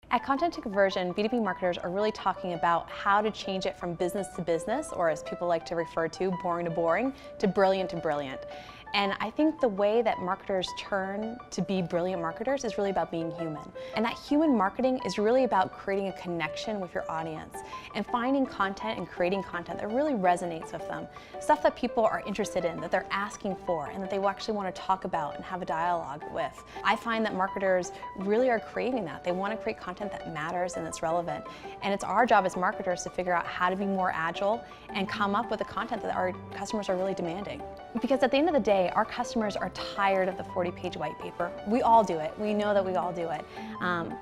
At Content2Conversion, B2B marketers are really talking about how to change it from business to business, or as people like to refer to, boring to boring, to brilliant to brilliant. And I think the way that marketers turn to be brilliant marketers is really about being human. And that human marketing is really about creating a connection with your audience and finding content and creating content that really resonates with them. Stuff that people are interested in, that they're asking for, and that they actually want to talk about and have a dialogue with. I find that marketers really are craving that. They want to create content that matters and that's relevant. And it's our job as marketers to figure out how to be more agile and come up with the content that our customers are really demanding. Because at the end of the day, our customers are tired of the 40-page white paper. We all do it. We know that we all do it.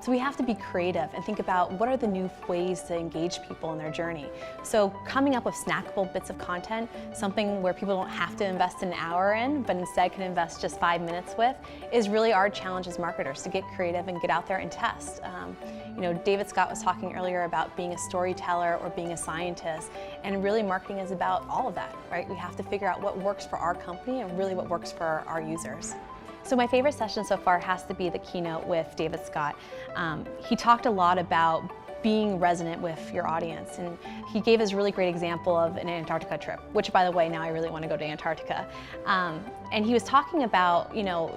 So we have to be creative and think about what are the new ways to engage people in their journey. So coming up with snackable bits of content, something where people don't have to invest an hour in, but instead can invest just 5 minutes with, is really our challenge as marketers, to get creative and get out there and test. David Scott was talking earlier about being a storyteller or being a scientist, and really marketing is about all of that, right? We have to figure out what works for our company and really what works for our users. So my favorite session so far has to be the keynote with David Scott. He talked a lot about being resonant with your audience, and he gave us a really great example of an Antarctica trip, which, by the way, now I really want to go to Antarctica. And he was talking about,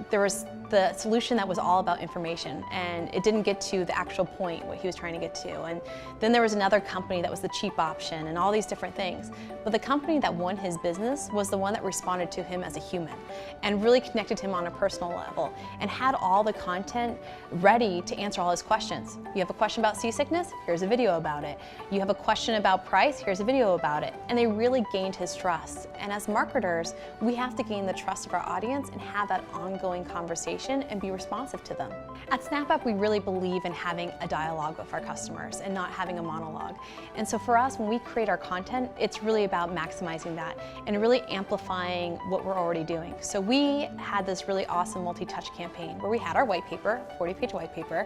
there was the solution that was all about information, and it didn't get to the actual point, what he was trying to get to. And then there was another company that was the cheap option and all these different things. But the company that won his business was the one that responded to him as a human and really connected him on a personal level and had all the content ready to answer all his questions. You have a question about seasickness? Here's a video about it. You have a question about price? Here's a video about it. And they really gained his trust. And as marketers, we have to gain the trust of our audience and have that ongoing conversation and be responsive to them. At SnapApp, we really believe in having a dialogue with our customers and not having a monologue. And so for us, when we create our content, it's really about maximizing that and really amplifying what we're already doing. So we had this really awesome multi-touch campaign where we had our white paper, 40-page white paper,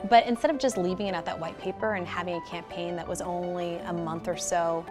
but instead of just leaving it at that white paper and having a campaign that was only a month or so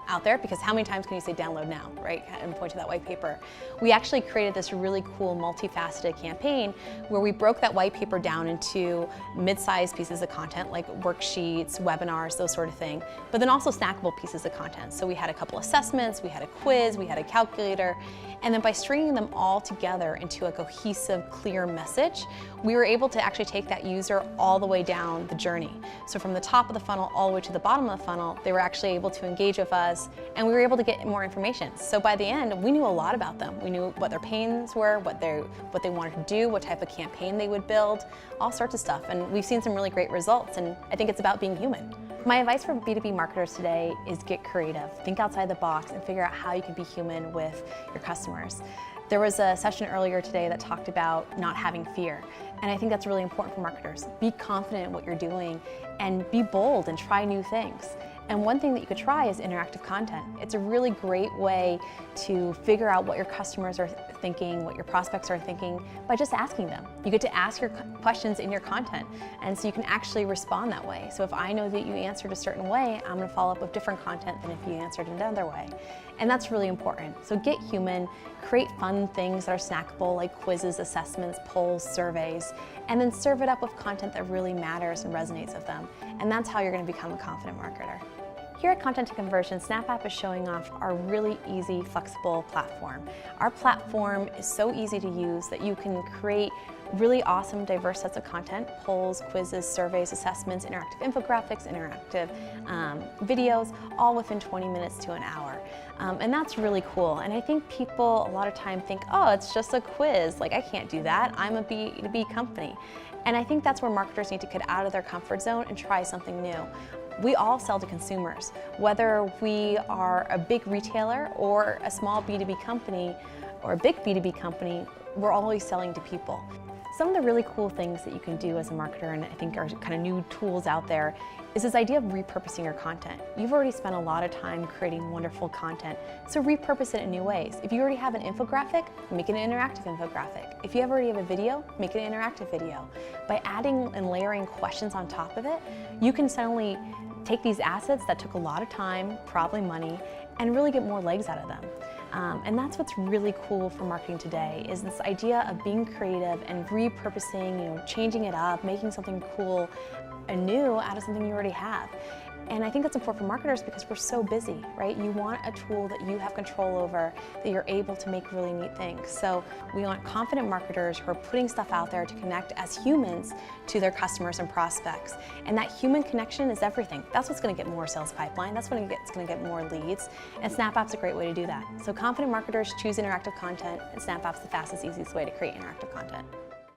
out there, because how many times can you say download now, right, and point to that white paper? We actually created this really cool multifaceted campaign where we broke that white paper down into mid-sized pieces of content like worksheets, webinars, those sort of things, but then also snackable pieces of content. So we had a couple assessments, we had a quiz, we had a calculator, and then by stringing them all together into a cohesive, clear message, we were able to actually take that user all the way down the journey. So from the top of the funnel all the way to the bottom of the funnel, they were actually able to engage with us, and we were able to get more information. So by the end, we knew a lot about them. We knew what their pains were, what they wanted to do, what type of campaign they would build, all sorts of stuff. And we've seen some really great results, and I think it's about being human. My advice for B2B marketers today is get creative. Think outside the box and figure out how you can be human with your customers. There was a session earlier today that talked about not having fear, and I think that's really important for marketers. Be confident in what you're doing and be bold and try new things. And one thing that you could try is interactive content. It's a really great way to figure out what your customers are thinking, what your prospects are thinking, by just asking them. You get to ask your questions in your content, and so you can actually respond that way. So if I know that you answered a certain way, I'm going to follow up with different content than if you answered another way. And that's really important. So get human, create fun things that are snackable like quizzes, assessments, polls, surveys, and then serve it up with content that really matters and resonates with them. And that's how you're going to become a confident marketer. Here at Content2Conversion, SnapApp is showing off our really easy, flexible platform. Our platform is so easy to use that you can create really awesome, diverse sets of content, polls, quizzes, surveys, assessments, interactive infographics, interactive videos, all within 20 minutes to an hour. And that's really cool. And I think people a lot of time think, oh, it's just a quiz. Like, I can't do that. I'm a B2B company. And I think that's where marketers need to get out of their comfort zone and try something new. We all sell to consumers, whether we are a big retailer or a small B2B company or a big B2B company, we're always selling to people. Some of the really cool things that you can do as a marketer, and I think are kind of new tools out there, is this idea of repurposing your content. You've already spent a lot of time creating wonderful content, so repurpose it in new ways. If you already have an infographic, make it an interactive infographic. If you already have a video, make it an interactive video. By adding and layering questions on top of it, you can suddenly take these assets that took a lot of time, probably money, and really get more legs out of them. And that's what's really cool for marketing today, is this idea of being creative and repurposing, changing it up, making something cool anew out of something you already have. And I think that's important for marketers because we're so busy, right? You want a tool that you have control over, that you're able to make really neat things. So we want confident marketers who are putting stuff out there to connect as humans to their customers and prospects. And that human connection is everything. That's what's going to get more sales pipeline. That's what's going to get more leads. And SnapApp's a great way to do that. So confident marketers choose interactive content, and SnapApp's the fastest, easiest way to create interactive content.